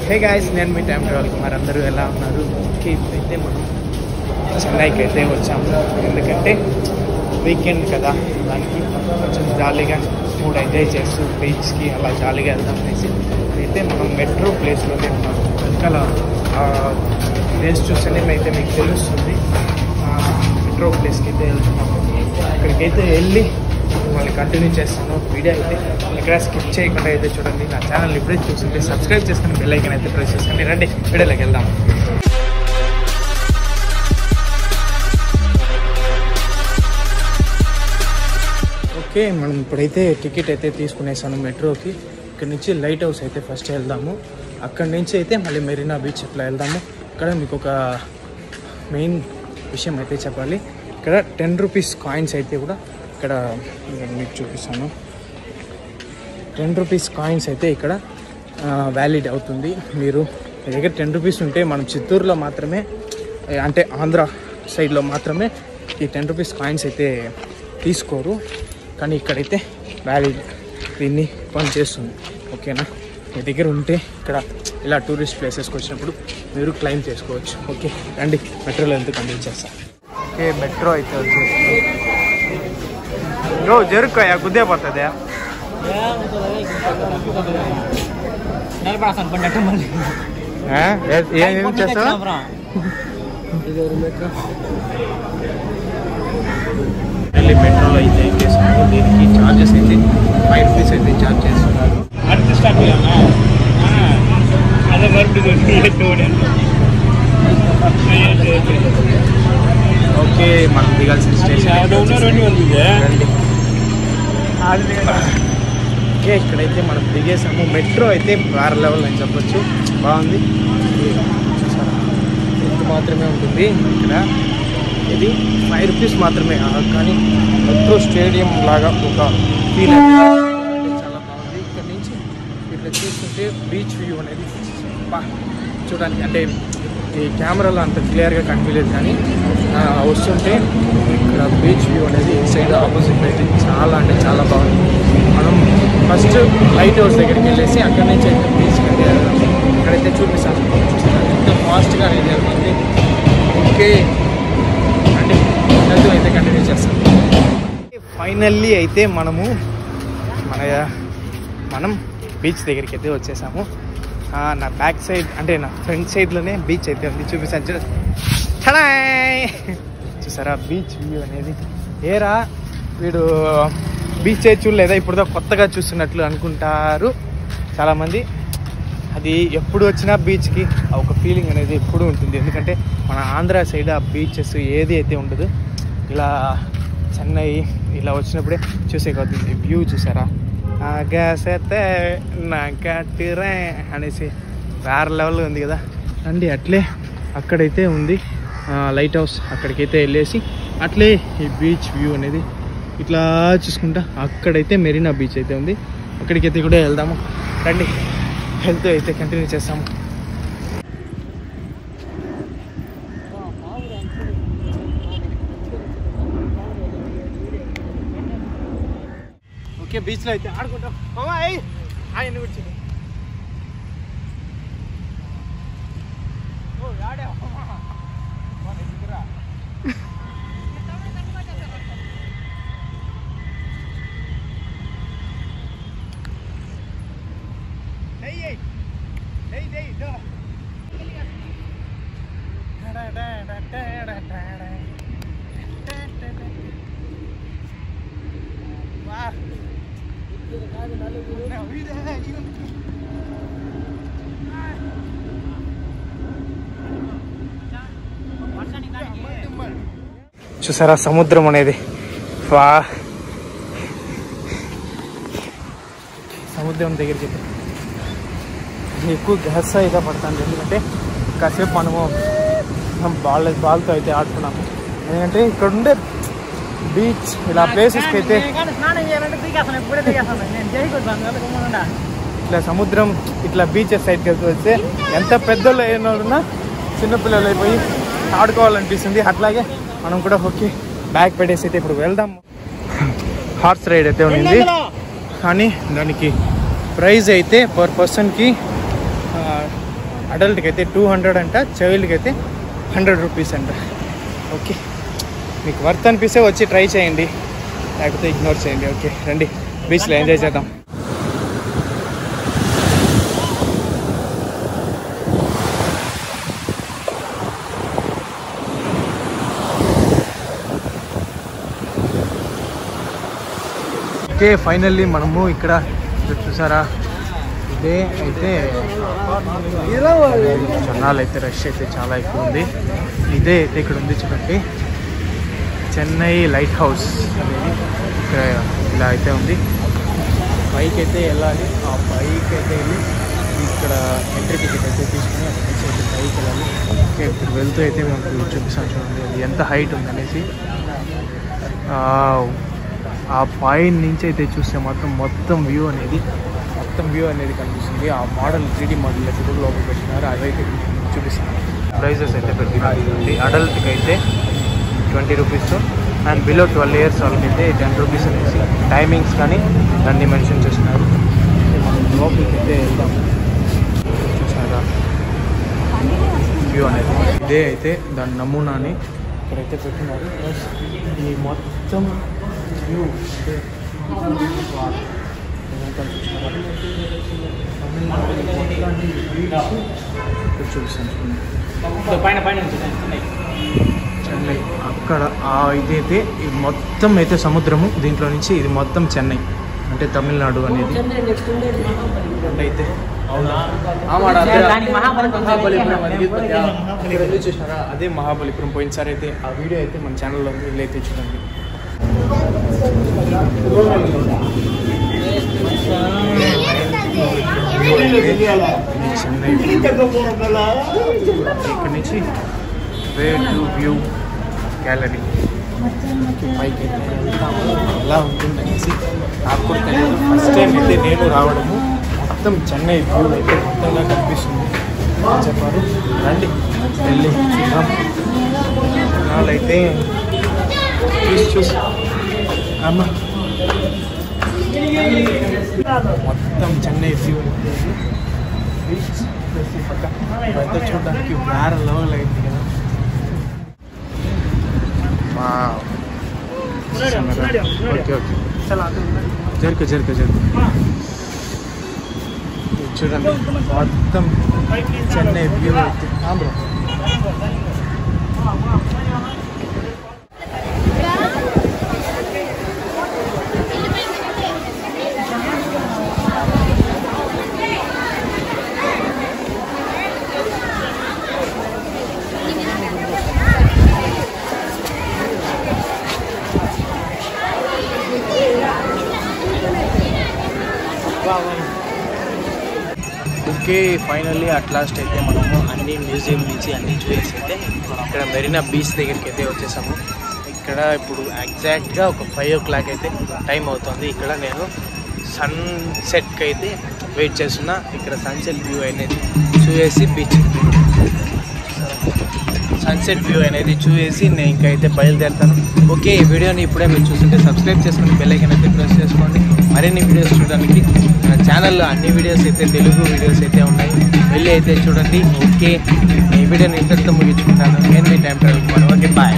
Hey guys, నేను మీ time travel Kumar. అందరూ ఎలా ఉన్నారు? ఓకే, ఇప్పుడైతే మనం చెన్నైకి అయితే వచ్చాము. ఎందుకంటే వీకెండ్ కదా, దానికి కొంచెం జాలీగా మూడ్ ఎంజాయ్ చేస్తూ బీచ్కి అలా జాలీగా వెళ్దాం అనేసి అయితే మనం మెట్రో ప్లేస్లోనే ఉన్నాం. వెనకాల ప్లేస్ చూస్తేనే అయితే మీకు తెలుస్తుంది. మెట్రో ప్లేస్కి అయితే వెళ్తున్నాము. అక్కడికైతే వెళ్ళి మళ్ళీ కంటిన్యూ చేస్తాను వీడియో అయితే. ఇక్కడ స్కిప్ చేయకుండా అయితే చూడండి. నా ఛానల్ ఇప్పుడే చూస్తుంటే సబ్స్క్రైబ్ చేసుకుని బెల్ ఐకాన్ అయితే ప్రెస్ చేసుకోండి. రండి వీడియోలోకి వెళ్దాం. ఓకే, మనం ఇప్పుడైతే టికెట్ అయితే తీసుకునేసాను మెట్రోకి. ఇక్కడ నుంచి లైట్ హౌస్ అయితే ఫస్ట్ వెళ్దాము. అక్కడి నుంచి అయితే మళ్ళీ మెరీనా బీచ్ అట్లా వెళ్దాము. ఇక్కడ మీకు ఒక మెయిన్ విషయం అయితే చెప్పాలి. ఇక్కడ 10 రూపీస్ కాయిన్స్ అయితే కూడా ఇక్కడ మీకు చూపిస్తాను. 10 రూపీస్ కాయిన్స్ అయితే ఇక్కడ వ్యాలిడ్ అవుతుంది. మీరు మీ దగ్గర 10 రూపీస్ ఉంటే, మనం చిత్తూరులో మాత్రమే, అంటే ఆంధ్ర సైడ్లో మాత్రమే ఈ 10 రూపీస్ కాయిన్స్ అయితే తీసుకోరు. కానీ ఇక్కడైతే వ్యాలిడ్ దీన్ని పనిచేస్తుంది. ఓకేనా? మీ దగ్గర ఉంటే ఇక్కడ ఇలా టూరిస్ట్ ప్లేసెస్కి వచ్చినప్పుడు మీరు క్లెయిమ్ చేసుకోవచ్చు. ఓకే రండి, మెట్రోలో ఎందుకు కంటిన్యూ చేస్తాం. ఓకే, మెట్రో అయితే వచ్చేసి జరుక్కోయా గుద్దే పోతుందా? ఏం చేస్తావు? ఢిల్లీ మెట్రోలో అయితే ఎక్కేసాము. దీనికి ఛార్జెస్ అయితే 5 రూపీస్ అయితే ఛార్జ్ చేస్తున్నారు. ఓకే, మనం దిగాల్సిన స్టేషన్. ఓకే, ఇక్కడైతే మనం దిగేసాము. మెట్రో అయితే వేరే లెవెల్ అని చెప్పొచ్చు. బాగుంది. చూసారా, ఇది మాత్రమే ఉంటుంది ఇక్కడ. ఇది 5 రూపీస్ మాత్రమే, కానీ మెట్రో స్టేడియం లాగా ఒక ఫీల్ చాలా బాగుంది. ఇక్కడ నుంచి ఇట్లా చూస్తుంటే బీచ్ వ్యూ అనేది చూడడానికి, అంటే ఈ కెమెరాలో అంత క్లియర్గా కనిపించలేదు, కానీ వస్తుంటే ఇక్కడ బీచ్ వ్యూ అనేది ఈ సైడ్ ఆపోజిట్ అయితే చాలా అంటే చాలా బాగుంది. మనం ఫస్ట్ లైట్ హౌస్ దగ్గరికి వెళ్ళేసి అక్కడి నుంచి అయితే బీచ్కి అయితే వెళ్దాం. ఇక్కడైతే చూపిస్తాను ఎంత ఫాస్ట్గా అనేది వెళ్తుంది. ఓకే అండి, వెళ్తూ అయితే కంటిన్యూ చేస్తాం. ఫైనల్లీ అయితే మనం బీచ్ దగ్గరికి అయితే వచ్చేసాము. నా బ్యాక్ సైడ్, అంటే నా ఫ్రంట్ సైడ్లోనే బీచ్ అయితే ఉంది. చూపిస్తాను చూసారా బీచ్ వ్యూ అనేది. ఏరా వీడు బీచ్ అయితే చూడలేదా, ఇప్పుడు కొత్తగా చూస్తున్నట్లు అనుకుంటారు చాలామంది. అది ఎప్పుడు వచ్చినా బీచ్కి ఒక ఫీలింగ్ అనేది ఎప్పుడు ఉంటుంది. ఎందుకంటే మన ఆంధ్ర సైడ్ ఆ బీచెస్ ఏది అయితే ఉండదు. ఇలా చెన్నై ఇలా వచ్చినప్పుడే చూసేకొస్తుంది. వ్యూ చూసారా, ఆగాసైతే నా కట్టిరే అనేసి వేరే లెవెల్లో ఉంది కదా. అండి అట్లే అక్కడైతే ఉంది లైట్ హౌస్. అక్కడికైతే వెళ్ళేసి అట్లే ఈ బీచ్ వ్యూ అనేది ఇట్లా చూసుకుంటా అక్కడైతే మెరీనా బీచ్ అయితే ఉంది. అక్కడికైతే కూడా వెళ్దాము. రండి, వెళ్తూ అయితే కంటిన్యూ చేస్తాము. ఓకే, బీచ్లో అయితే ఆడుకుంటాం. ఆయన కూర్చుంది. చూసారా సముద్రం అనేది. సముద్రం దగ్గరికి ఎక్కువ గ్యాస్ అయితే పడతాను. ఎందుకంటే కాసేపు మనము బాల్తో అయితే ఆడుకున్నాము. ఎందుకంటే ఇక్కడ ఉండే బీచ్ ఇలా ప్లేసెస్కి అయితే ఇట్లా సముద్రం ఇట్లా బీచెస్ సైడ్కి వెళ్తూ వస్తే ఎంత పెద్దోళ్ళు అయినా చిన్నపిల్లలు అయిపోయి ఆడుకోవాలనిపిస్తుంది. అట్లాగే మనం కూడా ఓకే బ్యాగ్ పెట్టేసి అయితే ఇప్పుడు వెళ్దాం. హార్స్ రైడ్ అయితే ఉంది, కానీ దానికి ప్రైస్ అయితే పర్ పర్సన్కి అడల్ట్కి అయితే 200 అంట, చైల్డ్కి అయితే 100 రూపీస్ అంట. ఓకే, మీకు వర్త్ అనిపిస్తే వచ్చి ట్రై చేయండి, లేకపోతే ఇగ్నోర్ చేయండి. ఓకే రండి బీచ్లో ఎంజాయ్ చేద్దాం. ఓకే ఫైనల్లీ మనము ఇక్కడ చూసారా, ఇదే అయితే జనాలు అయితే రష్ అయితే చాలా ఎక్కువ ఉంది. ఇదే అయితే ఇక్కడ ఉంది చూడండి, చెన్నై లైట్ హౌస్ అనేది ఇక్కడ ఇలా అయితే ఉంది. పైకి అయితే వెళ్ళాలి, ఆ పైకి అయితే వెళ్ళి ఇక్కడ ఎంట్రీ టికెట్ అయితే తీసుకుని అక్కడి నుంచి అయితే పైకి వెళ్ళాలి. ఓకే ఇప్పుడు వెళ్తూ అయితే మనకు చూపిస్తాను చూడండి అది ఎంత హైట్ ఉందనేసి. ఆ పైన నుంచి అయితే చూస్తే మొత్తం వ్యూ అనేది కనిపిస్తుంది. ఆ మోడల్ 3D మోడల్ అయితే కూడా లోపల పెట్టినారు, అదైతే చూపిస్తాను. ప్రైజెస్ అయితే పెట్టినారు. అడల్ట్కి అయితే 20 రూపీస్ అండ్ బిలో 12 ఇయర్స్ వాళ్ళకి అయితే 10 రూపీస్ అనేసి టైమింగ్స్ కానీ అన్నీ మెన్షన్ చేస్తున్నారు. మనం లోపలికి అయితే వెళ్దాం. చూసారా వ్యూ అనేది, ఇదే అయితే దాని నమూనాని ఇక్కడైతే పెట్టినారు. ప్లస్ ఈ మొత్తం వ్యూ అంటే చెన్నై అక్కడ ఇదైతే ఇది మొత్తం అయితే సముద్రము, దీంట్లో నుంచి ఇది మొత్తం చెన్నై అంటే తమిళనాడు అనేది అయితే చూసినారా. అదే మహాబలిపురం. పోయినసారి అయితే ఆ వీడియో అయితే మన ఛానల్లో ఉంది, వీళ్ళైతే చూడండి. చెన్నై ఇక్కడ నుంచి వే టు వ్యూ గ్యాలరీ పైకి ఎలా ఉంటుందనేసి నాకు కూడా తెలియదు. ఫస్ట్ టైం అయితే నేను రావడము. మొత్తం చెన్నై వ్యూ అయితే మొత్తంగా కనిపిస్తుంది చెప్పారు. రండి వెళ్ళి చూద్దాం. అయితే చూసి అమ్మ మొత్తం చెన్నై వ్యూ బీచ్ పక్క చూడడానికి వేరే లెవెల్ అయింది కదా. ఓకే ఓకే జరుకు చూడండి మొత్తం చెన్నై వ్యూ అయితే bro. Okay finally at last అయితే మనము అన్ని మ్యూజియం నుంచి అన్నీ చూసేసి అయితే ఇక్కడ మెరీనా బీచ్ దగ్గరికి అయితే వచ్చేసాము. ఇక్కడ ఇప్పుడు ఎగ్జాక్ట్గా ఒక 5 o'clock అయితే టైం అవుతుంది. ఇక్కడ నేను సన్సెట్కి అయితే వెయిట్ చేస్తున్నా. ఇక్కడ సన్సెట్ వ్యూ అనేది చూసేసి బీచ్ సన్సెట్ వ్యూ అనేది చూసేసి నేను ఇంకా అయితే బయలుదేరుతాను. ఓకే ఈ వీడియోని ఇప్పుడే మీరు చూస్తుంటే సబ్స్క్రైబ్ చేసుకుని బెల్ ఐకాన్ అయితే ప్రెస్ చేసుకోండి. మరిన్ని వీడియోస్ చూడడానికి నా ఛానల్లో అన్ని వీడియోస్ అయితే తెలుగు వీడియోస్ అయితే ఉన్నాయి, వెళ్ళి అయితే చూడండి. ఓకే ఈ వీడియోని ఇంతటితో ముగించుకుంటాను. నేను మీ టైం ట్రావెల్. Okay bye.